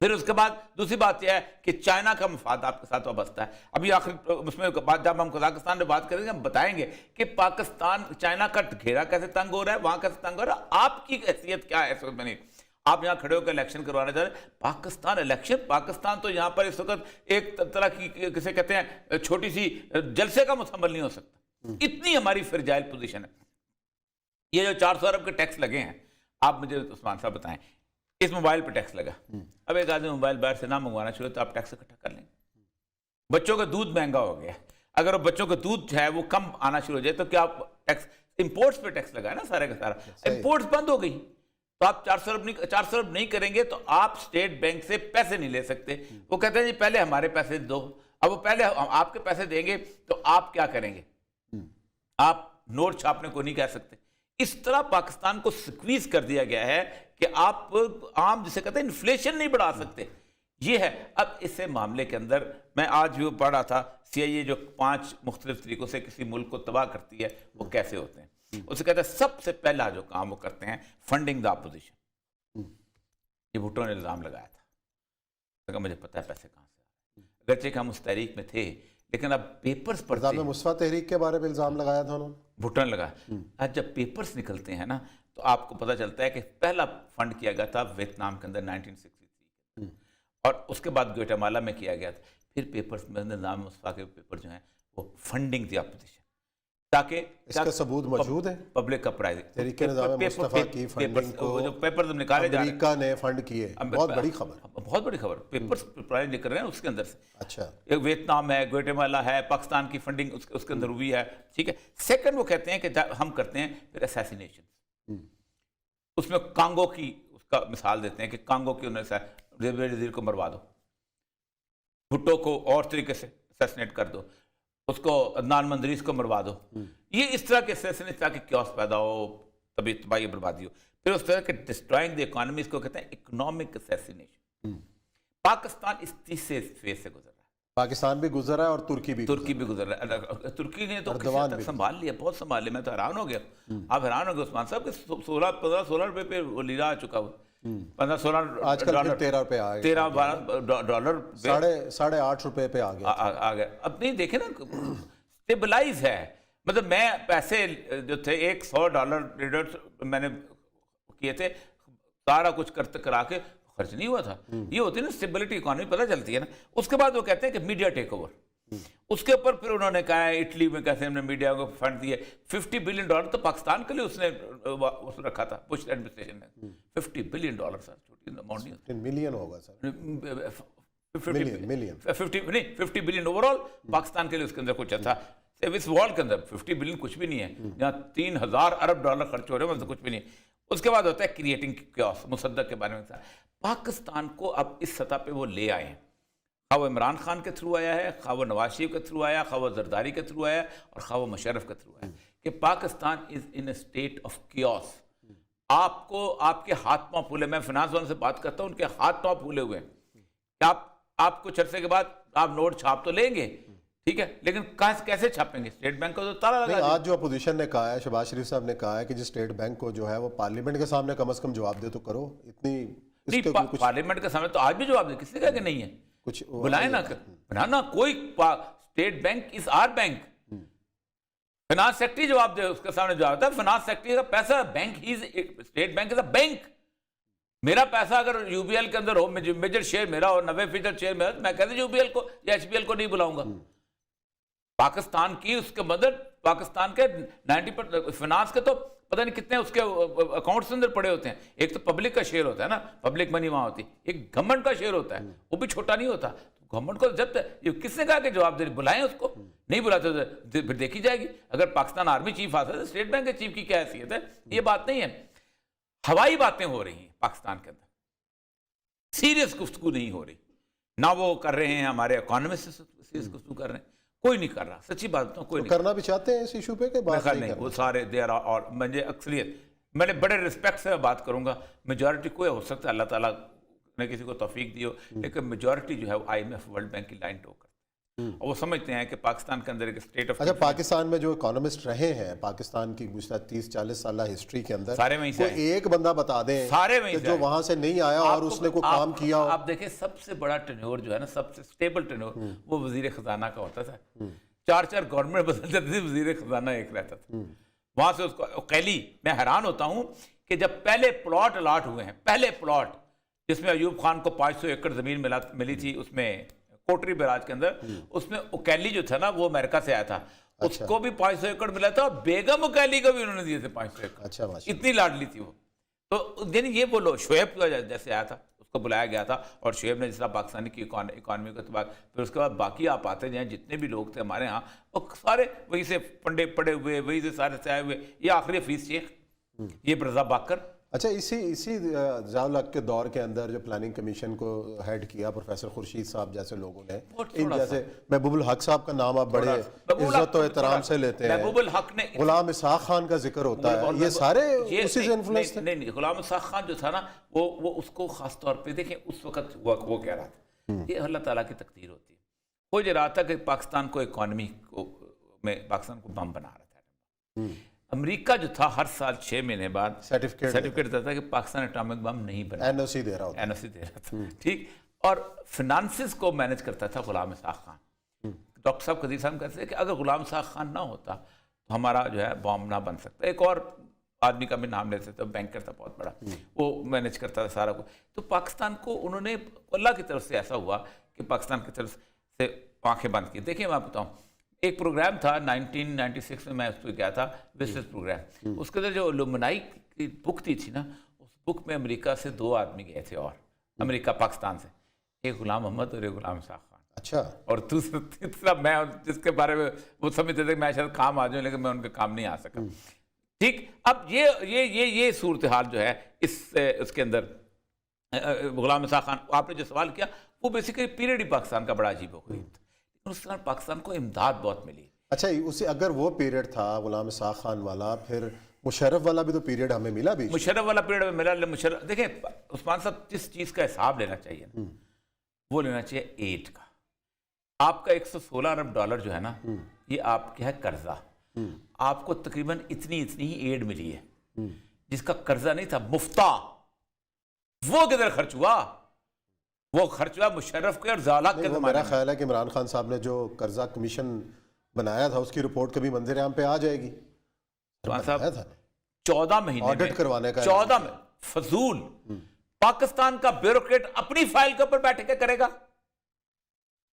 پھر اس کے بعد دوسری بات یہ ہے کہ چائنا کا مفاد آپ کے ساتھ وابستہ ہے. ابھی آخر اس میں بات جب ہم قزاقستان میں بات کریں گے ہم بتائیں گے کہ پاکستان چائنا کا گھیرا کیسے تنگ ہو رہا ہے, وہاں کیسے تنگ ہو رہا ہے, آپ کی حیثیت کیا ہے اس وقت میں. نہیں, آپ یہاں کھڑے ہو کر الیکشن کروانا چاہ رہے ہیں. پاکستان الیکشن, پاکستان تو یہاں پر اس وقت ایک طرح کی کسے کہتے ہیں چھوٹی سی جلسے کا مکمل نہیں ہو سکتا, اتنی ہماری فرجائل پوزیشن ہے. یہ جو 400 ارب کے ٹیکس لگے ہیں, آپ مجھے عثمان صاحب بتائیں, اس موبائل پہ ٹیکس لگا, اب ایک آدمی موبائل باہر سے نہ منگوانا شروع تو آپ ٹیکس اکٹھا کر لیں. بچوں کا دودھ مہنگا ہو گیا, اگر وہ بچوں کا دودھ جو ہے وہ کم آنا شروع ہو جائے تو کیا آپ ٹیکس, امپورٹس پہ ٹیکس لگا ہے نا سارے کا سارا, امپورٹس بند ہو گئی تو آپ 400 ارب نہیں کریں گے تو آپ اسٹیٹ بینک سے پیسے نہیں لے سکتے. وہ کہتے ہیں جی پہلے ہمارے پیسے دو, اب وہ پہلے آپ کے پیسے دیں گے تو آپ کیا کریں گے, آپ نوٹ چھاپنے کو نہیں کہہ سکتے. اس طرح پاکستان کو سکویز کر دیا گیا ہے کہ آپ عام جسے کہتے ہیں انفلیشن نہیں بڑھا سکتے. یہ ہے. اب اس معاملے کے اندر میں آج بھی پڑھ رہا تھا, سی آئی اے جو 5 مختلف طریقوں سے کسی ملک کو تباہ کرتی ہے وہ کیسے ہوتے ہیں. اسے کہتے ہیں سب سے پہلا جو کام وہ کرتے ہیں فنڈنگ دا اپوزیشن. یہ بھٹو نے الزام لگایا تھا, مجھے پتا ہے پیسے کہاں سے, اگرچہ کہ ہم اس تحریک میں تھے لیکن اب پیپرز پڑھتے ہیں. مصطفیٰ تحریک کے بارے میں الزام لگایا تھا انہوں نے, بھٹو نے لگایا. آج جب پیپرز نکلتے ہیں نا تو آپ کو پتہ چلتا ہے کہ پہلا فنڈ کیا گیا تھا ویتنام کے اندر 1963 اور اس کے بعد گویٹامالا میں کیا گیا تھا. پھر پیپرز میں نظام مصطفیٰ کے پیپر جو ہیں وہ فنڈنگ دی اپوزیشن, تاکہ اس کا ثبوت موجود ہے. پبلک کا پرائز تحریک نظام مصطفیٰ کی فنڈنگ کو جو پیپرز نکالے جا رہے ہیں, امریکہ نے فنڈ کیے, بہت بڑی خبر, بہت بڑی خبر. پیپرز پرائز نکل رہے ہیں اس کے اندر سے. اچھا, ایک ویتنام ہے, گویٹامالا ہے, پاکستان کی فنڈنگ اس کے اندر ہوئی ہے. ٹھیک ہے. سیکنڈ وہ کہتے ہیں کہ ہم کرتے ہیں پھر اسیسینیشن. اس میں کانگو کی اس کا مثال دیتے ہیں کہ کانگو کی انہوں نے وزیر کو مروا دو, بھٹو کو اور طریقے سے اسیسینیٹ کر دو, اس کو عدنان مندریس کو مروا دو. یہ اس طرح کے اسیسینیٹ تاکہ کیوس پیدا ہو, تبھی تباہی بربادی ہو. پھر اس طرح کے ڈسٹرائنگ دی اکانومی, اس کو کہتے ہیں اکنامک اسیسینیشن. پاکستان اس تیسرے فیز سے گزر رہا ہے. پاکستان بھی گزر رہا ہے اور ترکی بھی گزر رہا ہے. ترکی نے تو کسی حد تک سنبھال لیا, بہت سنبھال لیا. میں تو حیران ہو گیا. آپ حیران ہو گئے عثمان صاحب کہ 15-16 روپے پہ وہ لیرا آ چکا ہوا, 15-16 آج کل 13 روپے آ گئے, 13-12 ڈالر 8.5 روپے پہ آ گیا. اب نہیں دیکھیں نا, اسٹیبلائز ہے. مطلب میں پیسے جو تھے $100 میں نے کیے تھے, سارا کچھ کرا کے خرچ نہیں ہوا تھا. یہ ہوتی ہے نا اسٹیبلٹی, اکانومی پتہ چلتی ہے نا. اس کے بعد وہ کہتے ہیں کہ میڈیا ٹیک اوور. اس کے اوپر پھر انہوں نے کہا ہے اٹلی میں کیسے ہم نے میڈیا کو فنڈ دیے. $50 بلین تو پاکستان کے لیے اس نے رکھا تھا بش ایڈمنسٹریشن نے. $50 بلین سر, چھوٹی اماؤنٹ نہیں ہوتی. ملین ہوگا سر, 50 بلین اوور آل پاکستان کے لیے اس کے اندر کچھ تھا. اس ورلڈ کے اندر 50 بلین کچھ بھی نہیں ہے, جہاں 3000 ارب ڈالر خرچ ہو رہے ہیں وہاں کچھ بھی نہیں. اس کے بعد ہوتا ہے کریٹنگ کیوس. مصدق کے بارے میں پاکستان کو اب اس سطح پہ وہ لے آئے ہیں, خواہ وہ عمران خان کے تھرو آیا ہے, خواہ وہ نواز شریف کے تھرو آیا, خواہ وہ زرداری کے تھرو آیا, اور خواہ وہ مشرف کے تھرو آیا, کہ پاکستان از ان اے اسٹیٹ آف کیوس. آپ کو آپ کے ہاتھ پاؤں پھولے, میں فنانس والوں سے بات کرتا ہوں, ان کے ہاتھ پاؤں پھولے ہوئے ہیں کہ آپ کچھ عرصے کے بعد آپ نوٹ چھاپ تو لیں گے, ٹھیک ہے, لیکن کیسے چھاپیں گے؟ اسٹیٹ بینک کو تو تالا لگا. آج جو اپوزیشن نے کہا ہے, شہباز شریف صاحب نے کہا ہے کہ جس اسٹیٹ بینک کو جو ہے وہ پارلیمنٹ کے سامنے کم از کم جواب دے تو کرو. اتنی پارلیمنٹ کے سامنے تو آج بھی جواب دے, کس نے کہا کہ نہیں ہے, کچھ بلائیں نا کوئی. State Bank is our bank. Finance secretary جواب دے, اس کے سامنے جواب ہوتا ہے. فنانس سیکٹری کا پیسہ bank, state Bank is a bank. میرا پیسہ اگر یو بی ایل کے اندر ہو, میجر شیئر میرا ہو, 90% شیئر میرا, میں کہتے یو بی ایل کو یا ایچ بی ایل کو نہیں بلاؤں گا. پاکستان کی اس کے مدد, پاکستان کے 90% فنانس کے تو پتہ نہیں کتنے اس کے اکاؤنٹس اندر پڑے ہوتے ہیں. ایک تو پبلک کا شیئر ہوتا ہے نا, پبلک منی وہاں ہوتی ہے. ایک گورنمنٹ کا شیئر ہوتا ہے, وہ بھی چھوٹا نہیں ہوتا. گورنمنٹ کو جب کس نے کہا کہ جواب دے, بلائیں اس کو. نہیں بلاتے تو پھر دیکھی جائے گی. اگر پاکستان آرمی چیف آتا ہے تو اسٹیٹ بینک کے چیف کی کیا حیثیت ہے؟ یہ بات نہیں ہے. ہوائی باتیں ہو رہی ہیں پاکستان کے اندر, سیریس گفتگو نہیں ہو رہی. نہ وہ کر رہے ہیں ہمارے اکانومسٹ سیریس گفتگو کر رہے ہیں, کوئی نہیں کر رہا. سچی بات تو کوئی نہیں کرنا بھی چاہتے ہیں اس ایشو پہ کہ بات نہیں. وہ سارے دیر, اور مجھے اکثریت, میں نے بڑے رسپیکٹ سے بات کروں گا. میجورٹی کوئی ہو سکتا ہے, اللہ تعالیٰ نے کسی کو توفیق دی ہو, لیکن میجورٹی جو ہے وہ IMF ورلڈ بینک کی لائن ٹو کرتا ہے. اور وہ سمجھتے ہیں کہ پاکستان کے اندر ایک اسٹیٹ آف اچھا پاکستان میں جو اکانومسٹ رہے ہیں پاکستان کی گزشتہ 30-40 سالہ ہسٹری کے اندر سارے وہیں سے کوئی ایک بندہ بتا دیں سارے وہیں کہ سے جو وہاں سے نہیں آیا اور اس نے کوئی کام کیا ہو. آپ دیکھیں سب سے بڑا ٹینیور جو ہے نا، سب سے سٹیبل ٹینیور وہ وزیر خزانہ کا ہوتا تھا. 4 گورنمنٹ بدل جاتی تھی، وزیر خزانہ ایک رہتا تھا. وہاں سے اس کو اوقیلی، میں حیران ہوتا ہوں کہ جب پہلے پلاٹ الاٹ ہوئے ہیں، پہلے پلاٹ جس میں ایوب خان کو 500 ایکڑ زمین ملی تھی، اس میں کوٹری بیراج کے اندر، اس میں اوکیلی جو تھا نا وہ امریکہ سے آیا تھا، اس کو بھی 500 ایکڑ ملا تھا، اور بیگم اوکیلی کو بھی انہوں نے دیے تھے 500 ایکڑ. اچھا اتنی لاڈلی تھی وہ. تو یعنی یہ بولو شعیب جیسے آیا تھا، اس کو بلایا گیا تھا، اور شعیب نے جس طرح پاکستانی کی اکانومی کو اتباع، پھر اس کے بعد باقی آپ آتے جائیں جتنے بھی لوگ تھے ہمارے ہاں، وہ سارے وہیں سے پنڈے پڑے ہوئے، وہیں سے سارے سے آئے ہوئے. یہ آخری حفیظ شیخ، یہ مرزا باقر. اچھا اسی ضیاء الحق کے دور کے اندر جو پلاننگ کمیشن کو ہیڈ کیا پروفیسر خورشید صاحب جیسے لوگوں نے، ان جیسے محبوب الحق صاحب کا نام آپ بڑے عزت و احترام سے لیتے ہیں، محبوب الحق نے، غلام اسحاق خان کا ذکر ہوتا ہے، یہ سارے اسی سے انفلوئنس تھے. نہیں، غلام اسحاق خان جو تھا نا وہ اس کو خاص طور پہ دیکھیں اس وقت وہ کہہ رہا تھا، یہ اللہ تعالیٰ کی تقدیر ہوتی ہے. وہ جو رہا تھا کہ پاکستان کو اکانومی میں پاکستان کو بم بنا رہا تھا. امریکہ جو تھا ہر سال 6 مہینے بعد سرٹیفکیٹ دیتا تھا کہ پاکستان اٹامک بم نہیں بنا، این او سی دے رہا تھا. ٹھیک. اور فنانسز کو مینج کرتا تھا غلام اسحاق خان. ڈاکٹر صاحب قدیر صاحب کہتے ہیں کہ اگر غلام اسحاق خان نہ ہوتا تو ہمارا جو ہے بم نہ بن سکتا. ایک اور آدمی کا بھی نام لیتے تھے، بینکر تھا بہت بڑا، وہ مینج کرتا تھا سارا کو. تو پاکستان کو انہوں نے اللہ کی طرف سے ایسا ہوا کہ پاکستان کی طرف سے آنکھیں بند کی. دیکھیں میں آپ بتاؤں، ایک پروگرام تھا 1996 میں اس پہ گیا تھا، وزٹرز پروگرام. اس کے اندر جو لومنائی کی بک دی تھی نا، اس بک میں امریکہ سے 2 آدمی گئے تھے، اور امریکہ پاکستان سے، ایک غلام محمد اور ایک غلام اسحاق خان. اچھا. اور تیسرا میں، جس کے بارے میں وہ سمجھتے تھے کہ میں شاید کام آ جاؤں، لیکن میں ان کے کام نہیں آ سکا. ٹھیک. اب یہ صورتحال جو ہے اس کے اندر غلام اسحاق خان، آپ نے جو سوال کیا وہ بیسیکلی پیریڈ ہی پاکستان کا بڑا عجیب ہو گئی. اس طرح پاکستان کو امداد بہت ملی. اچھا اسے اگر وہ پیریڈ تھا غلام اسحاق خان والا، پھر مشرف والا بھی تو پیریڈ ہمیں ملا بھی. مشرف والا پیریڈ ہمیں ملا. مشرف دیکھیں عثمان صاحب، جس چیز کا حساب لینا چاہیے نا، وہ لینا چاہیے ایڈ کا. آپ کا $116 ارب جو ہے نا، یہ آپ کا ہے قرضہ. آپ کو تقریباً اتنی ہی ایڈ ملی ہے، جس کا قرضہ نہیں تھا، مفتہ. وہ کدھر خرچ ہوا؟ وہ خرچ ہوا مشرف کے اور ضیاء کے. میرا خیال ہے کہ عمران خان صاحب نے جو قرضہ کمیشن بنایا تھا، اس کی رپورٹ کبھی منظر عام پہ آ جائے گی. عثمان صاحب 14 مہینے آڈٹ کروانے کا 14 میں فضول پاکستان کا بیوروکریٹ اپنی فائل کے اوپر بیٹھ کے کرے گا.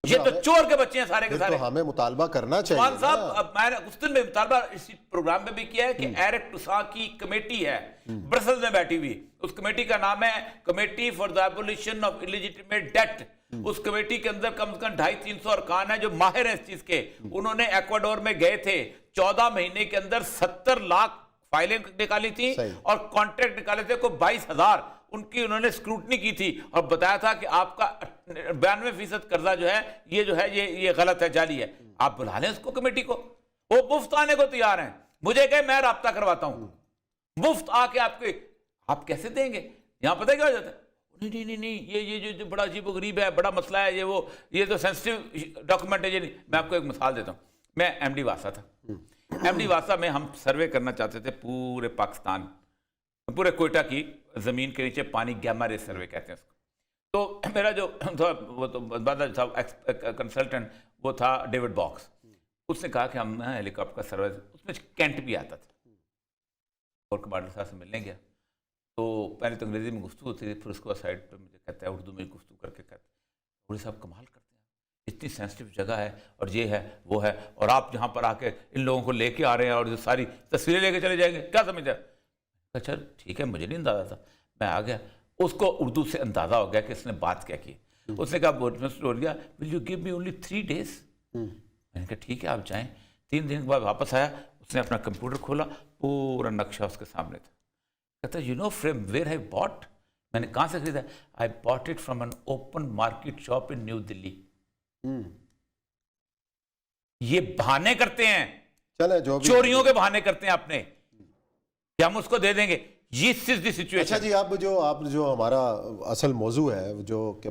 یہ تو چور کے بچے ہیں سارے کے سارے. تو ہمیں مطالبہ کرنا چاہیے. عثمان صاحب، میں نے اس دن میں مطالبہ اسی پروگرام میں بھی کیا ہے کہ ایرک ٹوساں کی کمیٹی ہے برسلز میں بیٹھی ہوئی. اس کمیٹی کا نام ہے committee for the abolition of illegitimate debt. اس کمیٹی کے اندر کم از کم 250-300 ارکان ہیں جو ماہر ہیں اس چیز کے. انہوں نے ایکواڈور میں گئے تھے، 14 مہینے کے اندر 70 لاکھ فائلیں نکالی تھی اور کانٹریکٹ نکالے تھے کو 22,000. ان کی انہوں نے سکروٹنی کی تھی اور بتایا تھا کہ آپ کا 92% قرضہ جو ہے یہ غلط ہے، جعلی ہے. آپ بلا لیں اس کو کمیٹی کو، وہ مفت آنے کو تیار ہیں. مجھے کہ میں رابطہ کرواتا ہوں، مفت آ کے آپ کیسے دیں گے؟ یہاں پتہ کیا ہو جاتا ہے، نہیں یہ جو بڑا عجیب و غریب ہے، بڑا مسئلہ ہے، یہ تو سینسٹیو ڈاکومنٹ ہے. میں آپ کو ایک مثال دیتا ہوں. میں ایم ڈی واسا تھا. ایم ڈی واسا میں ہم سروے کرنا چاہتے تھے پورے پاکستان، پورے کوئٹہ کی زمین کے نیچے پانی، گیما رے سروے کہتے ہیں اس کو. تو میرا جو تھا کنسلٹنٹ وہ تھا ڈیوڈ باکس. اس نے کہا کہ ہم ہیلی کاپٹر کا سروے، اس میں کینٹ بھی آتا تھا، اور کمانڈر صاحب سے ملنے گیا. تو پہلے تو انگریزی میں گفتگو ہوتی تھی، پھر اس کو سائڈ پہ مجھے کہتا ہے اردو میں گفتگو کر کے کہتا ہے، مودی صاحب کمال کرتے ہیں، اتنی سینسٹیو جگہ ہے اور یہ ہے وہ ہے، اور آپ جہاں پر آ کے ان لوگوں کو لے کے آ رہے ہیں اور جو ساری تصویریں لے کے چلے جائیں گے، کیا سمجھا؟ اچھا ٹھیک ہے، مجھے نہیں اندازہ تھا. میں آ گیا، اس کو اردو سے اندازہ ہو گیا کہ اس نے بات کیا کی. اس نے کہا will you give me only 3 days. میں نے کہا ٹھیک ہے آپ جائیں. 3 دن کے بعد واپس آیا، اس نے اپنا کمپیوٹر کھولا، پورا نقشہ اس کے سامنے تھا. کہتا ہے you know from where I bought. میں نے کہاں سے خریدا؟ I bought it from an open market shop in New Delhi. یہ بہانے کرتے ہیں، چوریوں کے بہانے کرتے ہیں اپنے کہ ہم اس کو دے دیں گے. یہ سچویشن. اچھا جی، آپ جو ہمارا اصل موضوع ہے جو کہ